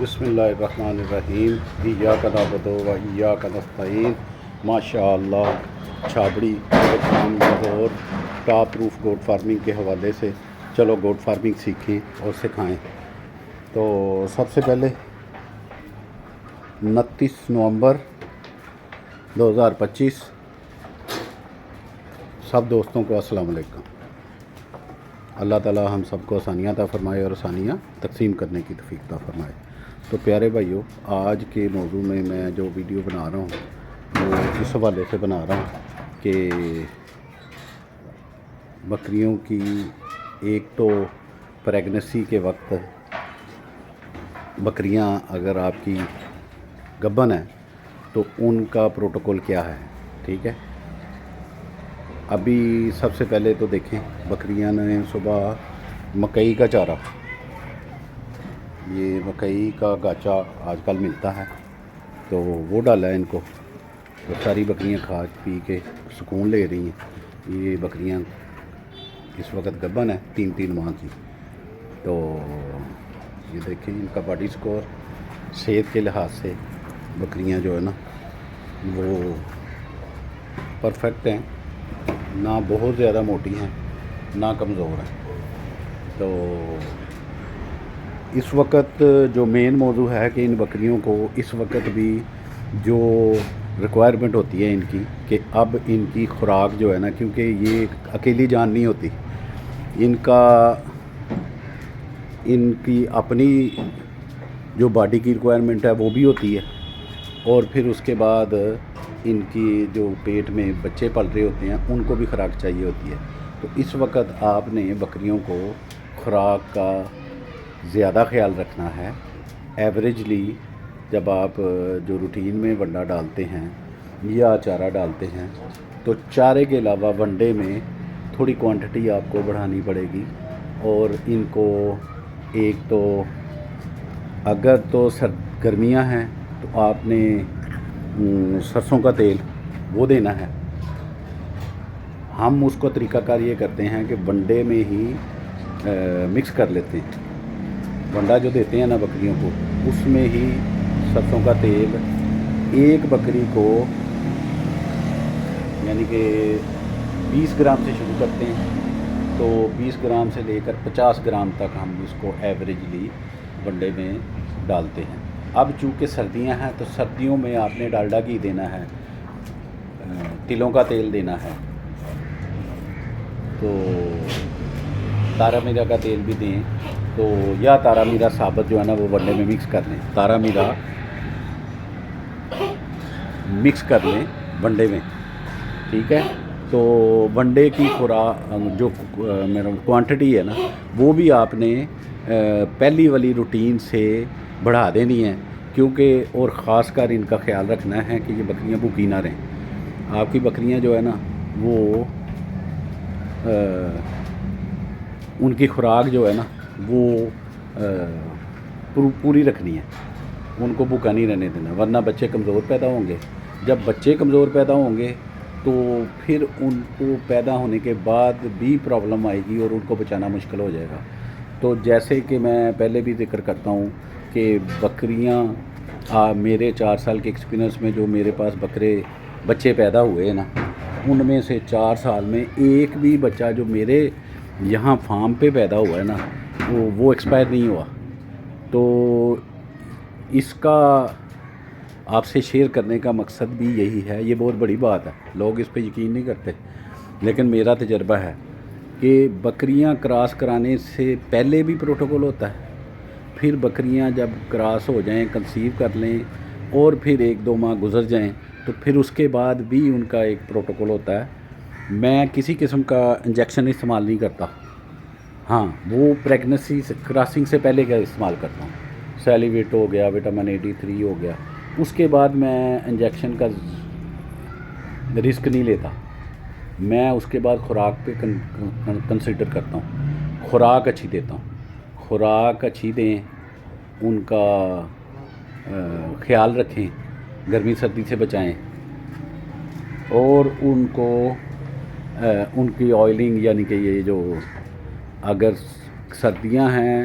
بسم اللہ الرحمن الرحیم ایاک نعبد و ایاک نستعین ماشاء اللہ چھابڑی فارم لاہور ٹاپ روف گوٹ فارمنگ کے حوالے سے چلو گوٹ فارمنگ سیکھیں اور سکھائیں۔ تو سب سے پہلے 29 نومبر 2025 سب دوستوں کو السلام علیکم۔ اللہ تعالی ہم سب کو آسانیاں عطا فرمائے اور آسانیاں تقسیم کرنے کی توفیق عطا فرمائے۔ تو پیارے بھائیوں، آج کے موضوع میں جو ویڈیو بنا رہا ہوں وہ اس حوالے سے بنا رہا ہوں کہ بکریوں کی ایک تو پریگنسی کے وقت بکریاں اگر آپ کی گبن ہیں تو ان کا پروٹوکول کیا ہے، ٹھیک ہے۔ ابھی سب سے پہلے تو دیکھیں، بکریاں نے صبح مکئی کا چارہ، یہ مکئی کا گاچا آج کل ملتا ہے تو وہ ڈالا ہے ان کو، تو ساری بکریاں کھا پی کے سکون لے رہی ہیں۔ یہ بکریاں اس وقت گبن ہے 3 ماہ کی۔ تو یہ دیکھیں ان کا باڈی سکور، صحت کے لحاظ سے بکریاں جو ہے نا وہ پرفیکٹ ہیں، نہ بہت زیادہ موٹی ہیں نہ کمزور ہیں۔ تو اس وقت جو مین موضوع ہے کہ ان بکریوں کو اس وقت بھی جو ریکوائرمنٹ ہوتی ہے ان کی کہ اب ان کی خوراک جو ہے نا، کیونکہ یہ اکیلی جان نہیں ہوتی، ان کی اپنی جو باڈی کی ریکوائرمنٹ ہے وہ بھی ہوتی ہے، اور پھر اس کے بعد ان کی جو پیٹ میں بچے پل رہے ہوتے ہیں ان کو بھی خوراک چاہیے ہوتی ہے۔ تو اس وقت آپ نے بکریوں کو خوراک کا زیادہ خیال رکھنا ہے۔ ایوریجلی جب آپ جو روٹین میں ونڈا ڈالتے ہیں یا چارہ ڈالتے ہیں تو چارے کے علاوہ ونڈے میں تھوڑی کوانٹٹی آپ کو بڑھانی پڑے گی، اور ان کو ایک تو اگر تو گرمیاں ہیں تو آپ نے سرسوں کا تیل وہ دینا ہے۔ ہم اس کو طریقہ کار یہ کرتے ہیں کہ ونڈے میں ہی مکس کر لیتے ہیں، ونڈا جو دیتے ہیں نا بکریوں کو اس میں ہی سرسوں کا تیل ایک بکری کو یعنی کہ 20 گرام سے شروع کرتے ہیں، تو 20 گرام سے لے کر 50 گرام تک ہم اس کو ایوریجلی ونڈے میں ڈالتے ہیں۔ اب چونکہ سردیاں ہیں تو سردیوں میں آپ نے ڈالڈا گھی دینا ہے، تلوں کا تیل دینا ہے، تو تارا میرا کا تیل بھی دیں، تو یا تارا میرا ثابت جو ہے نا وہ ونڈے میں مکس کر لیں، تارا میرا مکس کر لیں ونڈے میں، ٹھیک ہے۔ تو ونڈے کی خوراک جو میرا کوانٹٹی ہے نا وہ بھی آپ نے پہلی والی روٹین سے بڑھا دینی ہے، کیونکہ اور خاص کر ان کا خیال رکھنا ہے کہ یہ بکریاں بھوکی نہ رہیں۔ آپ کی بکریاں جو ہے نا وہ ان کی خوراک جو ہے نا وہ پوری رکھنی ہے، ان کو بھوکا نہیں رہنے دینا، ورنہ بچے کمزور پیدا ہوں گے۔ جب بچے کمزور پیدا ہوں گے تو پھر ان کو پیدا ہونے کے بعد بھی پرابلم آئے گی اور ان کو بچانا مشکل ہو جائے گا۔ تو جیسے کہ میں پہلے بھی ذکر کرتا ہوں کہ بکریاں میرے 4 سال کے ایکسپیرینس میں جو میرے پاس بچے پیدا ہوئے ہیں نا، ان میں سے 4 سال میں ایک بھی بچہ جو میرے یہاں فارم پہ پیدا ہوا ہے نا وہ ایکسپائر نہیں ہوا۔ تو اس کا آپ سے شیئر کرنے کا مقصد بھی یہی ہے۔ یہ بہت بڑی بات ہے، لوگ اس پہ یقین نہیں کرتے، لیکن میرا تجربہ ہے کہ بکریاں کراس کرانے سے پہلے بھی پروٹوکول ہوتا ہے، پھر بکریاں جب کراس ہو جائیں، کنسیو کر لیں اور پھر 1-2 ماہ گزر جائیں تو پھر اس کے بعد بھی ان کا ایک پروٹوکول ہوتا ہے۔ میں کسی قسم کا انجیکشن استعمال نہیں کرتا، ہاں وہ پریگنسی کراسنگ سے پہلے کا استعمال کرتا ہوں، سیلیویٹ ہو گیا، وٹامن AD3 ہو گیا، اس کے بعد میں انجیکشن کا رسک نہیں لیتا۔ میں اس کے بعد خوراک پہ کنسیڈر کرتا ہوں، خوراک اچھی دیتا ہوں، خوراک اچھی دیں، ان کا خیال رکھیں، گرمی سردی سے بچائیں، اور ان کو ان کی آئلنگ یعنی کہ یہ جو اگر سردیاں ہیں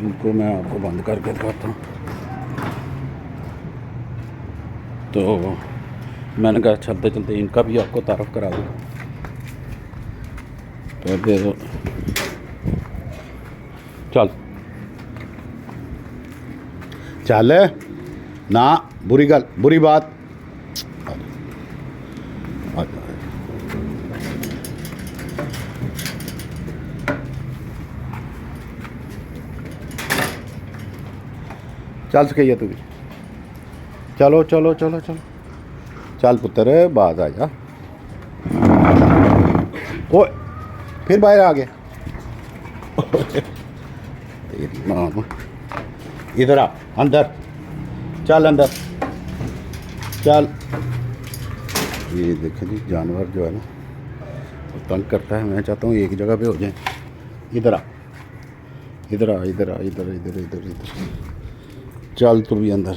ان کو میں آپ کو بند کر کے دکھاتا ہوں. تو میں نے کہا چلتے چلتے ان کا بھی آپ کو تعارف کرا دوں. تو چل چل نہ بری بات. چل سکے تو بھی چلو چلو چلو چلو چل پتر باز آ جا. او پھر باہر آ گیا. تیری ماں ادھر آ اندر چل اندر چل. یہ دیکھیں جی جانور جو ہے نا وہ تنگ کرتا ہے. میں چاہتا ہوں ایک جگہ پہ ہو جائیں. ادھر آ ادھر آ ادھر آ ادھر ادھر ادھر ادھر چل تو بھی اندر.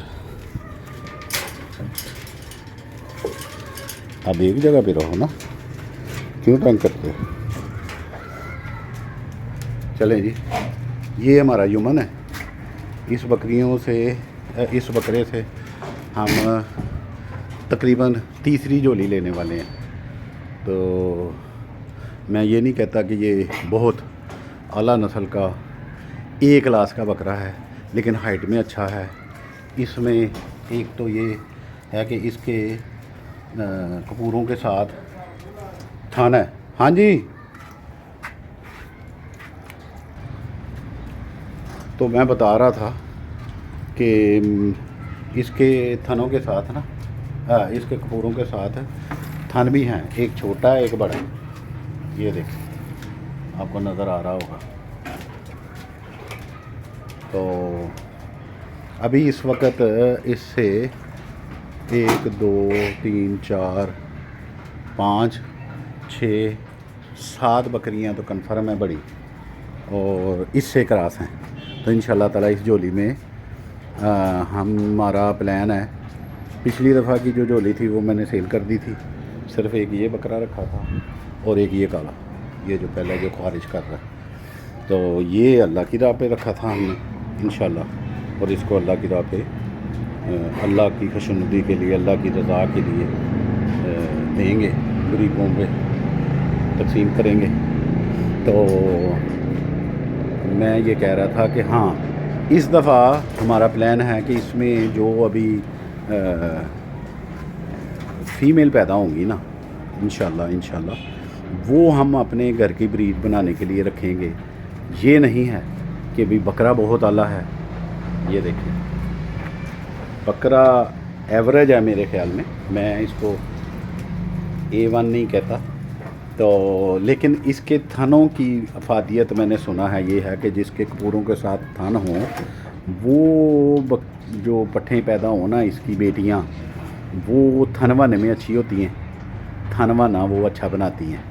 اب ایک جگہ پہ رہو نا, کیوں تنگ کرتے ہو. چلیں جی, یہ ہمارا یمن ہے. اس بکرے سے ہم تقریباً تیسری جولی لینے والے ہیں. تو میں یہ نہیں کہتا کہ یہ بہت اعلیٰ نسل کا ایک کلاس کا بکرا ہے, لیکن ہائٹ میں اچھا ہے. اس میں ایک تو یہ ہے کہ اس کے کپوروں کے ساتھ تھن ہے. ہاں جی, تو میں بتا رہا تھا کہ اس کے تھنوں کے ساتھ نا اس کے کپوروں کے ساتھ تھن بھی ہیں. ایک چھوٹا ہے ایک بڑا ہے. یہ دیکھیں آپ کو نظر آ رہا ہوگا. تو ابھی اس وقت اس سے 1 2 3 4 5 6 7 بکریاں تو کنفرم ہیں بڑی, اور اس سے کراس ہیں. تو ان شاء اللہ تعالیٰ اس جولی میں ہمارا پلان ہے. پچھلی دفعہ کی جو جولی تھی وہ میں نے سیل کر دی تھی. صرف ایک یہ بکرا رکھا تھا اور ایک یہ کالا, یہ جو پہلے جو خارج کر رہا ہے. تو یہ اللہ کی راہ پہ رکھا تھا ہم نے انشاءاللہ, اور اس کو اللہ کی راہ پہ اللہ کی خوشنودی کے لیے, اللہ کی رضا کے لیے دیں گے, غریبوں پہ تقسیم کریں گے. تو میں یہ کہہ رہا تھا کہ ہاں اس دفعہ ہمارا پلان ہے کہ اس میں جو ابھی فیمیل پیدا ہوں گی نا انشاءاللہ وہ ہم اپنے گھر کی بریڈ بنانے کے لیے رکھیں گے. یہ نہیں ہے کہ بھی بکرا بہت اعلیٰ ہے. یہ دیکھیں بکرا ایوریج ہے میرے خیال میں اس کو A1 نہیں کہتا. تو لیکن اس کے تھنوں کی افادیت میں نے سنا ہے یہ ہے کہ جس کے کپوروں کے ساتھ تھن ہوں وہ جو پٹھیں پیدا ہوں نا اس کی بیٹیاں, وہ تھنوانے میں اچھی ہوتی ہیں. تھنوانا وہ اچھا بناتی ہیں.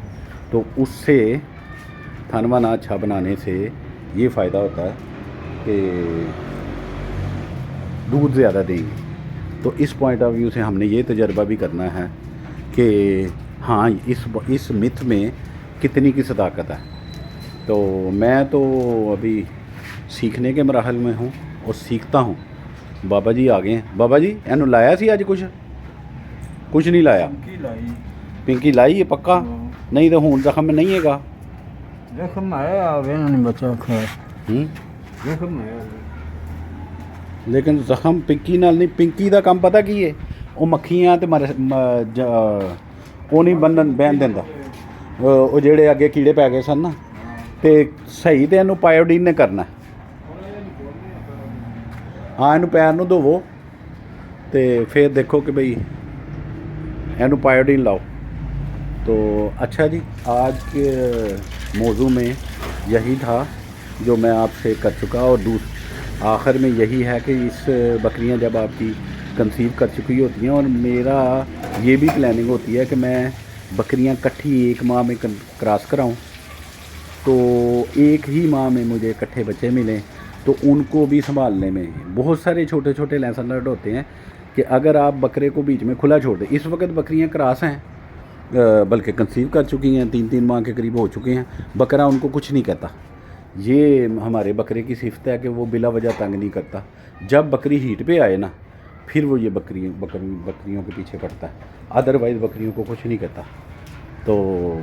تو اس سے تھنوانا اچھا بنانے سے یہ فائدہ ہوتا ہے کہ دودھ زیادہ دیں گے. تو اس پوائنٹ آف ویو سے ہم نے یہ تجربہ بھی کرنا ہے کہ ہاں اس متھ میں کتنی کی صداقت ہے. تو میں تو ابھی سیکھنے کے مراحل میں ہوں اور سیکھتا ہوں. بابا جی آ گئے ہیں. بابا جی اینو لایا سی اج کچھ نہیں لایا. پنکی لائی ہے پکا نہیں تو ہوں زخم میں نہیں ہے گا. لیکن زخم پنکی نال نہیں. پنکی دا کام پتہ کی ہے, وہ مکھیاں تے وہ نہیں بہن دینا. وہ جڑے اگے کیڑے پی گئے سن نا, تے صحیح تے اینو پائیوڈین نے کرنا. ہاں اینو پیر نو دھوو تے پھر دیکھو کہ بھئی اینو پائیوڈین لاؤ. تو اچھا جی, آج کے موضوع میں یہی تھا جو میں آپ سے کر چکا. اور آخر میں یہی ہے کہ اس بکریاں جب آپ کی کنسیو کر چکی ہوتی ہیں, اور میرا یہ بھی پلاننگ ہوتی ہے کہ میں بکریاں کٹھی 1 ماہ میں کراس کراؤں, تو 1 ہی ماہ میں مجھے اکٹھے بچے ملیں. تو ان کو بھی سنبھالنے میں بہت سارے چھوٹے چھوٹے لیسن لرن ہوتے ہیں کہ اگر آپ بکرے کو بیچ میں کھلا چھوڑ دیں. اس وقت بکریاں کراس ہیں, بلکہ کنسیو کر چکی ہیں, 3 ماہ کے قریب ہو چکے ہیں. بکرا ان کو کچھ نہیں کہتا یہ ہمارے بکرے کی صفت ہے کہ وہ بلا وجہ تنگ نہیں کرتا. جب بکری ہیٹ پہ آئے نا پھر وہ یہ بکریوں کے پیچھے پڑتا ہے، ادروائز بکریوں کو کچھ نہیں کہتا. تو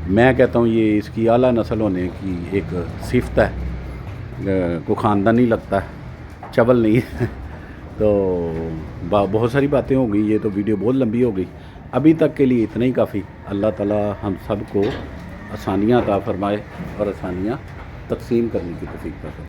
میں کہتا ہوں یہ اس کی اعلیٰ نسل ہونے کی ایک صفت ہے، کو خاندانی لگتا ہے، چبل نہیں ہے. تو بہت ساری باتیں ہو گئی، یہ تو ویڈیو بہت لمبی ہو گئی. ابھی تک کے لیے اتنا ہی کافی. اللہ تعالی ہم سب کو آسانیاں عطا فرمائے اور آسانیاں تقسیم کرنے کی توفیق عطا فرمائے.